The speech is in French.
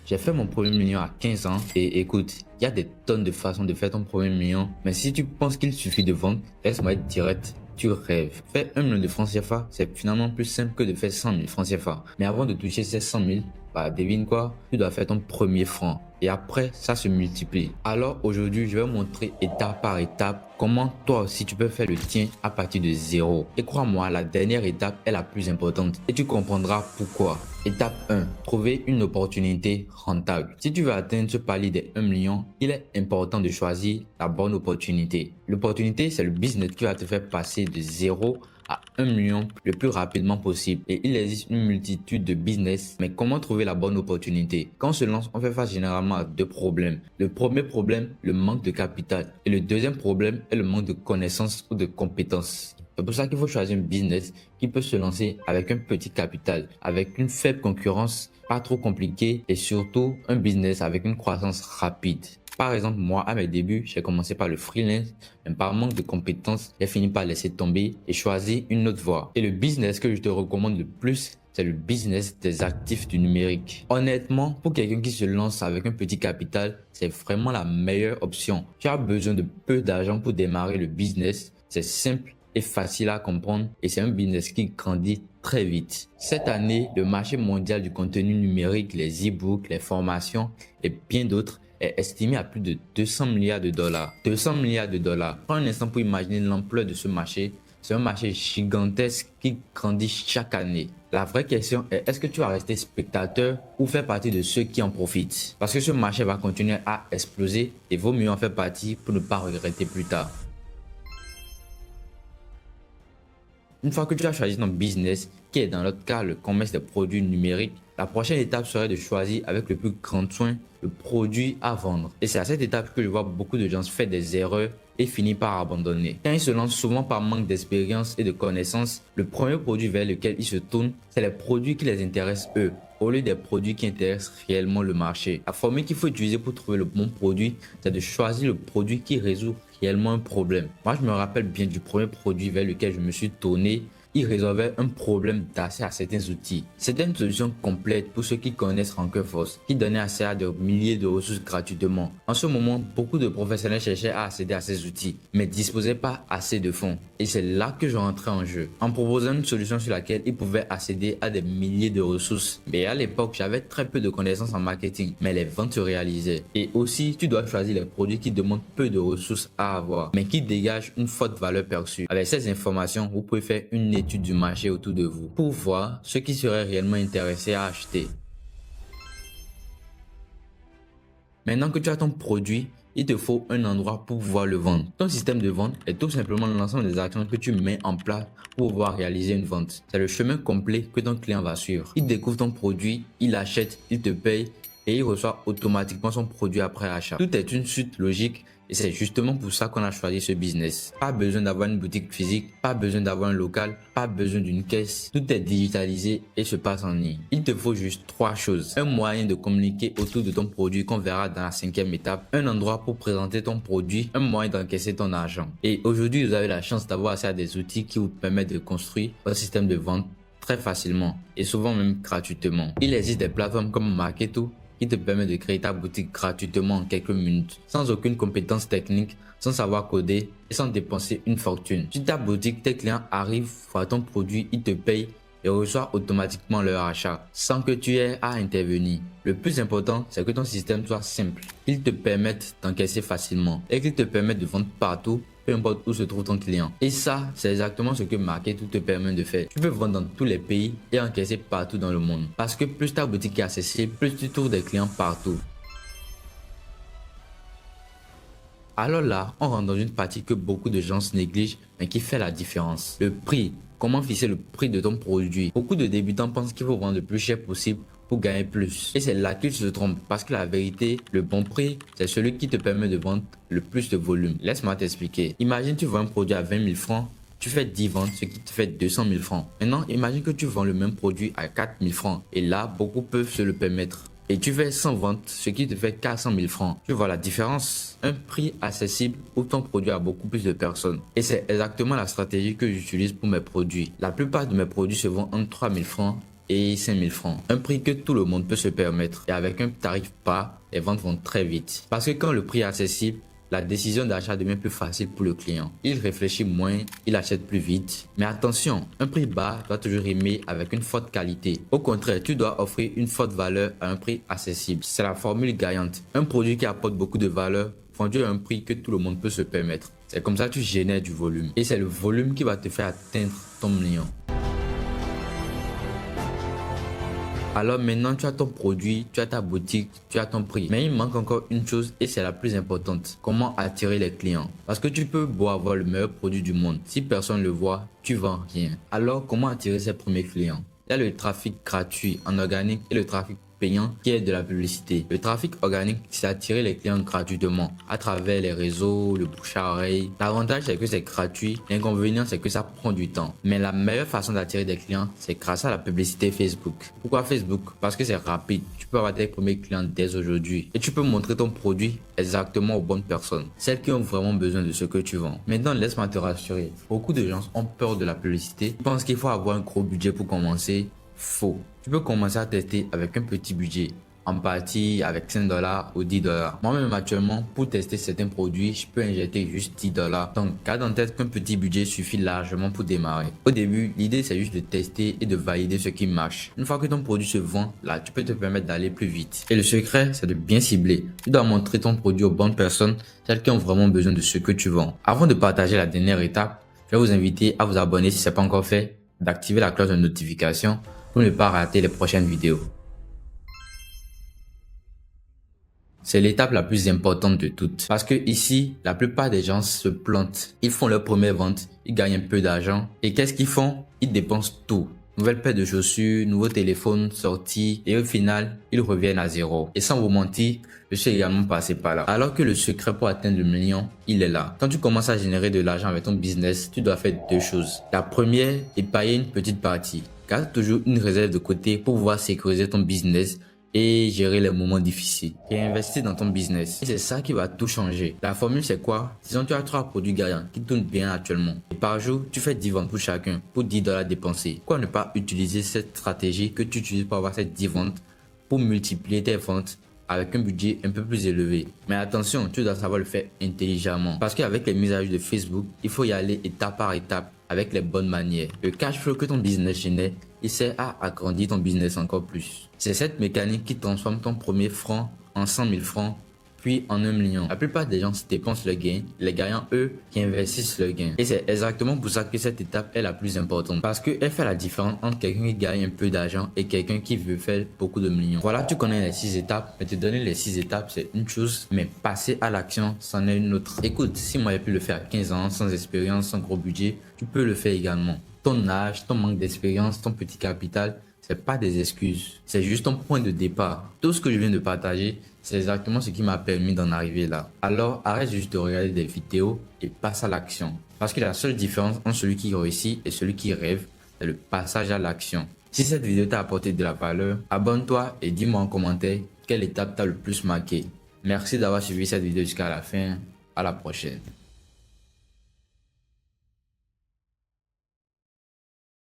J'ai fait mon premier million à 15 ans et écoute, il y a des tonnes de façons de faire ton premier million. Mais si tu penses qu'il suffit de vendre, laisse-moi être direct. Tu rêves. Faire 1 million de francs CFA, c'est finalement plus simple que de faire 100 000 francs CFA. Mais avant de toucher ces 100 000, bah devine quoi, tu dois faire ton premier franc. Et après, ça se multiplie. Alors aujourd'hui, je vais montrer étape par étape comment toi aussi tu peux faire le tien à partir de zéro. Et crois-moi, la dernière étape est la plus importante. Et tu comprendras pourquoi. Étape 1. Trouver une opportunité rentable. Si tu veux atteindre ce palier des 1 million, il est important de choisir la bonne opportunité. L'opportunité, c'est le business qui va te faire passer de 0 à 1 million le plus rapidement possible. Et il existe une multitude de business, mais comment trouver la bonne opportunité? Quand on se lance, on fait face généralement à deux problèmes. Le premier problème, le manque de capital. Et le deuxième problème est le manque de connaissances ou de compétences. C'est pour ça qu'il faut choisir un business qui peut se lancer avec un petit capital, avec une faible concurrence, pas trop compliqué et surtout un business avec une croissance rapide. Par exemple, moi, à mes débuts, j'ai commencé par le freelance, mais par manque de compétences, j'ai fini par laisser tomber et choisir une autre voie. Et le business que je te recommande le plus, c'est le business des actifs du numérique. Honnêtement, pour quelqu'un qui se lance avec un petit capital, c'est vraiment la meilleure option. Tu as besoin de peu d'argent pour démarrer le business. C'est simple et facile à comprendre et c'est un business qui grandit très vite. Cette année, le marché mondial du contenu numérique, les e-books, les formations et bien d'autres est estimé à plus de 200 milliards de dollars. 200 milliards de dollars. Prends un instant pour imaginer l'ampleur de ce marché. C'est un marché gigantesque qui grandit chaque année. La vraie question est, est-ce que tu vas rester spectateur ou faire partie de ceux qui en profitent? Parce que ce marché va continuer à exploser et vaut mieux en faire partie pour ne pas regretter plus tard. Une fois que tu as choisi ton business, qui est dans notre cas le commerce des produits numériques, la prochaine étape serait de choisir avec le plus grand soin le produit à vendre. Et c'est à cette étape que je vois beaucoup de gens faire des erreurs et finir par abandonner. Quand ils se lancent souvent par manque d'expérience et de connaissances, le premier produit vers lequel ils se tournent, c'est les produits qui les intéressent eux, au lieu des produits qui intéressent réellement le marché. La formule qu'il faut utiliser pour trouver le bon produit, c'est de choisir le produit qui résout réellement un problème. Moi, je me rappelle bien du premier produit vers lequel je me suis tourné. Il résolvait un problème d'accès à certains outils. C'était une solution complète pour ceux qui connaissent Rankerforce, qui donnait accès à des milliers de ressources gratuitement. En ce moment, beaucoup de professionnels cherchaient à accéder à ces outils, mais disposaient pas assez de fonds. Et c'est là que je rentrais en jeu, en proposant une solution sur laquelle ils pouvaient accéder à des milliers de ressources. Mais à l'époque, j'avais très peu de connaissances en marketing, mais les ventes se réalisaient. Et aussi, tu dois choisir les produits qui demandent peu de ressources à avoir, mais qui dégagent une forte valeur perçue. Avec ces informations, vous pouvez faire une étude du marché autour de vous pour voir ceux qui seraient réellement intéressés à acheter. Maintenant que tu as ton produit, il te faut un endroit pour pouvoir le vendre. Ton système de vente est tout simplement l'ensemble des actions que tu mets en place pour pouvoir réaliser une vente. C'est le chemin complet que ton client va suivre. Il découvre ton produit, il achète, il te paye et il reçoit automatiquement son produit après achat. Tout est une suite logique et c'est justement pour ça qu'on a choisi ce business. Pas besoin d'avoir une boutique physique, pas besoin d'avoir un local, pas besoin d'une caisse. Tout est digitalisé et se passe en ligne. Il te faut juste trois choses. Un moyen de communiquer autour de ton produit qu'on verra dans la 5e étape. Un endroit pour présenter ton produit. Un moyen d'encaisser ton argent. Et aujourd'hui, vous avez la chance d'avoir accès à des outils qui vous permettent de construire un système de vente très facilement et souvent même gratuitement. Il existe des plateformes comme Marketo qui te permet de créer ta boutique gratuitement en quelques minutes, sans aucune compétence technique, sans savoir coder et sans dépenser une fortune. Sur ta boutique, tes clients arrivent, voient ton produit, ils te payent et reçoivent automatiquement leur achat, sans que tu aies à intervenir. Le plus important, c'est que ton système soit simple, qu'il te permette d'encaisser facilement et qu'il te permette de vendre partout, peu importe où se trouve ton client. Et ça, c'est exactement ce que Marketo te permet de faire. Tu peux vendre dans tous les pays et encaisser partout dans le monde. Parce que plus ta boutique est accessible, plus tu trouves des clients partout. Alors là, on rentre dans une partie que beaucoup de gens se négligent, mais qui fait la différence. Le prix. Comment fixer le prix de ton produit? Beaucoup de débutants pensent qu'il faut vendre le plus cher possible pour gagner plus. Et c'est là qu'ils se trompent parce que la vérité, le bon prix, c'est celui qui te permet de vendre le plus de volume. Laisse-moi t'expliquer. Imagine tu vends un produit à 20 000 francs, tu fais 10 ventes, ce qui te fait 200 000 francs. Maintenant, imagine que tu vends le même produit à 4 000 francs. Et là, beaucoup peuvent se le permettre. Et tu fais 100 ventes, ce qui te fait 400 000 francs. Tu vois la différence? Un prix accessible ouvre ton produit à beaucoup plus de personnes. Et c'est exactement la stratégie que j'utilise pour mes produits. La plupart de mes produits se vendent entre 3 000 francs et 5000 francs. Un prix que tout le monde peut se permettre. Et avec un tarif bas, les ventes vont très vite. Parce que quand le prix est accessible, la décision d'achat devient plus facile pour le client. Il réfléchit moins, il achète plus vite. Mais attention, un prix bas doit toujours rimer avec une forte qualité. Au contraire, tu dois offrir une forte valeur à un prix accessible. C'est la formule gagnante. Un produit qui apporte beaucoup de valeur, vendu à un prix que tout le monde peut se permettre. C'est comme ça que tu génères du volume. Et c'est le volume qui va te faire atteindre ton million. Alors maintenant, tu as ton produit, tu as ta boutique, tu as ton prix. Mais il manque encore une chose et c'est la plus importante. Comment attirer les clients? Parce que tu peux beau avoir le meilleur produit du monde. Si personne ne le voit, tu vends rien. Alors, comment attirer ses premiers clients? Il y a le trafic gratuit en organique et le trafic payant qui est de la publicité. Le trafic organique, c'est attirer les clients gratuitement à travers les réseaux, le bouche à oreille. L'avantage, c'est que c'est gratuit. L'inconvénient, c'est que ça prend du temps. Mais la meilleure façon d'attirer des clients, c'est grâce à la publicité Facebook. Pourquoi Facebook? Parce que c'est rapide. Tu peux avoir tes premiers clients dès aujourd'hui. Et tu peux montrer ton produit exactement aux bonnes personnes. Celles qui ont vraiment besoin de ce que tu vends. Maintenant, laisse-moi te rassurer. Beaucoup de gens ont peur de la publicité. Ils pensent qu'il faut avoir un gros budget pour commencer. Faux. Tu peux commencer à tester avec un petit budget, en partie avec 5 $ ou 10 $. Moi-même actuellement, pour tester certains produits, je peux injecter juste 10 $. Donc, garde en tête qu'un petit budget suffit largement pour démarrer. Au début, l'idée c'est juste de tester et de valider ce qui marche. Une fois que ton produit se vend, là, tu peux te permettre d'aller plus vite. Et le secret, c'est de bien cibler. Tu dois montrer ton produit aux bonnes personnes, celles qui ont vraiment besoin de ce que tu vends. Avant de partager la dernière étape, je vais vous inviter à vous abonner si ce n'est pas encore fait, d'activer la cloche de notification pour ne pas rater les prochaines vidéos. C'est l'étape la plus importante de toutes. Parce que ici, la plupart des gens se plantent. Ils font leur première vente, ils gagnent un peu d'argent. Et qu'est-ce qu'ils font? Ils dépensent tout. Nouvelle paire de chaussures, nouveau téléphone sorti. Et au final, ils reviennent à zéro. Et sans vous mentir, je suis également passé par là. Alors que le secret pour atteindre le million, il est là. Quand tu commences à générer de l'argent avec ton business, tu dois faire deux choses. La première, épargner une petite partie. Garde toujours une réserve de côté pour pouvoir sécuriser ton business et gérer les moments difficiles. Et investir dans ton business. Et c'est ça qui va tout changer. La formule c'est quoi? Disons tu as 3 produits gagnants qui tournent bien actuellement. Et par jour, tu fais 10 ventes pour chacun pour 10 $ dépensés. Pourquoi ne pas utiliser cette stratégie que tu utilises pour avoir ces 10 ventes pour multiplier tes ventes avec un budget un peu plus élevé? Mais attention, tu dois savoir le faire intelligemment. Parce qu'avec les mises à jour de Facebook, il faut y aller étape par étape avec les bonnes manières. Le cash flow que ton business génère, il sert à agrandir ton business encore plus. C'est cette mécanique qui transforme ton premier franc en 100 000 francs, puis en 1 million. La plupart des gens dépensent le gain, les gagnants, eux, qui investissent le gain. Et c'est exactement pour ça que cette étape est la plus importante. Parce qu'elle fait la différence entre quelqu'un qui gagne un peu d'argent et quelqu'un qui veut faire beaucoup de millions. Voilà, tu connais les 6 étapes. Mais te donner les 6 étapes, c'est une chose, mais passer à l'action, c'en est une autre. Écoute, si moi j'ai pu le faire à 15 ans, sans expérience, sans gros budget, tu peux le faire également. Ton âge, ton manque d'expérience, ton petit capital, c'est pas des excuses. C'est juste ton point de départ. Tout ce que je viens de partager, c'est exactement ce qui m'a permis d'en arriver là. Alors, arrête juste de regarder des vidéos et passe à l'action. Parce que la seule différence entre celui qui réussit et celui qui rêve, c'est le passage à l'action. Si cette vidéo t'a apporté de la valeur, abonne-toi et dis-moi en commentaire quelle étape t'a le plus marqué. Merci d'avoir suivi cette vidéo jusqu'à la fin. À la prochaine.